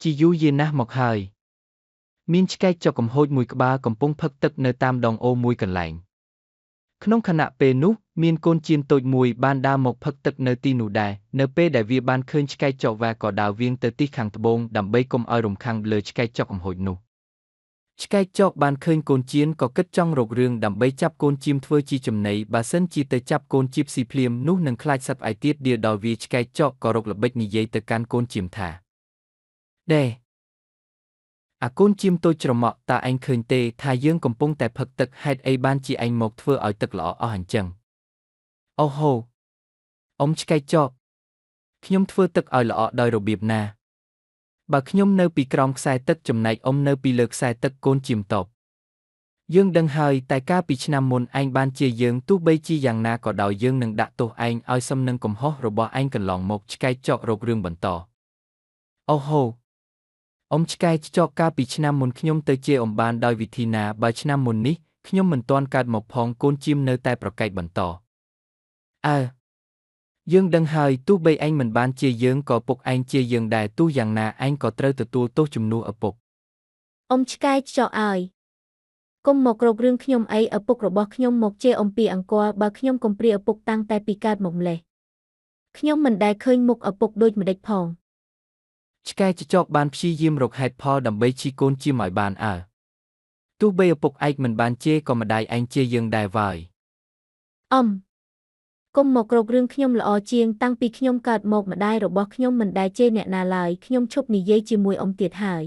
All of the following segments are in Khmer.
ជាយូរយារណាស់មកហើយមានឆ្កែចុកកំហូចមួយក្បាលកំពុងផឹកទឹកនៅតាមដងអូរមួយកន្លែងក្នុងខណៈពេលនោះមានកូនចៀនតូចមួយបានដើរមកផឹកទឹកនៅទីនោះដែរនៅពេលដែលវាបានឃើញឆ្កែចុកវាក៏ដើរវាងទៅទិសខាងត្បូងដើម្បីកុំឲ្យរំខានលើឆ្កែចុកកំហូចនោះឆ្កែចុកបានឃើញកូនចៀនក៏គិតចង់រករឿងដើម្បីចាប់កូនចៀមធ្វើជាចំណីបើសិនជាទៅចាប់កូនចៀមស៊ីភ្លាមនោះនឹងខ្លាចសត្វឯទៀតដៀលដល់វាឆ្កែចុកក៏រកល្បិចនិយាយទៅកាន់កូនចៀមថាដេអាកូនចៀមតូចច្រមុះតើឯងឃើញទេថាយើងកំពុងតែផឹកទឹកហេតុអីបានជាឯងមកធ្វើឲ្យទឹកល្អអស់អញ្ចឹងអូហូអ៊ំឆ្កែចុកខ្ញុំធ្វើទឹកឲ្យល្អដោយរបៀបណាបើខ្ញុំនៅពីក្រោមខ្សែទឹកចំណែកអ៊ំនៅពីលើខ្សែទឹកកូនចៀមតបយើងដឹងហើយតែកាលពីឆ្នាំមុនឯងបានជាយើងទោះបីជាយ៉ាងណាក៏ដោយយើងនឹងដាក់ទោសឯងឲ្យសមនឹងកំហុសរបស់ឯងកន្លងមកឆ្កែចុករករឿងបន្តអូហូអ៊ំឆ្កែចុកកាលពីឆ្នាំមុនខ្ញុំទៅជាអ៊ំបានដោយវិធីណាបើឆ្នាំមុននេះខ្ញុំមិនទាន់កើតមកផងកូនចៀមនៅតែប្រកែកបន្តយើងដឹងហើយទោះបីឯងមិនបានជាយើងក៏ពុកឯងជាយើងដែរទោះយ៉ាងណាឯងក៏ត្រូវទទួលទោសជំនួសឪពុកអ៊ំឆ្កែចុកអើយកុំមករករឿងខ្ញុំអីឪពុករបស់ខ្ញុំមកជេរអំពីអង្គរបើខ្ញុំកំព្រាឪពុកតាំងតែពីកើតមកម្លេះខ្ញុំមិនដែលឃើញមុខឪពុកដូចម្ដេចផងឆ្កែចុកបានព្យាយាមរកហេតុផលដើម្បីជៀសកូនចៀមឲ្យបានទោះបីឪពុកឯងមិនបានជេរក៏ម្ដាយឯងជេរយើងដែរវើយអ៊ំកុំមករករឿងខ្ញុំល្អជាងតាំងពីខ្ញុំកើតមកម្ដាយរបស់ខ្ញុំមិនដែលជេរអ្នកណាឡើយខ្ញុំឈប់និយាយជាមួយអ៊ំទៀតហើយ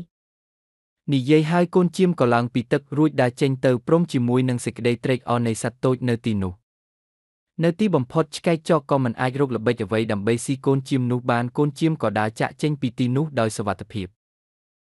និយាយហើយកូនចៀមក៏ឡើងពីទឹករួចដើរចេញទៅព្រមជាមួយនឹងសេចក្តីត្រេកអរនៃសត្វតូចនៅទីនោះនៅទីបំផុតឆ្កែចុកក៏មិនអាចរកល្បិចអ្វីដើម្បីស៊ីកូនចៀមនោះបានកូនចៀមក៏ដើរចាក់ចេញពីទីនោះដោយសុវត្ថិភាព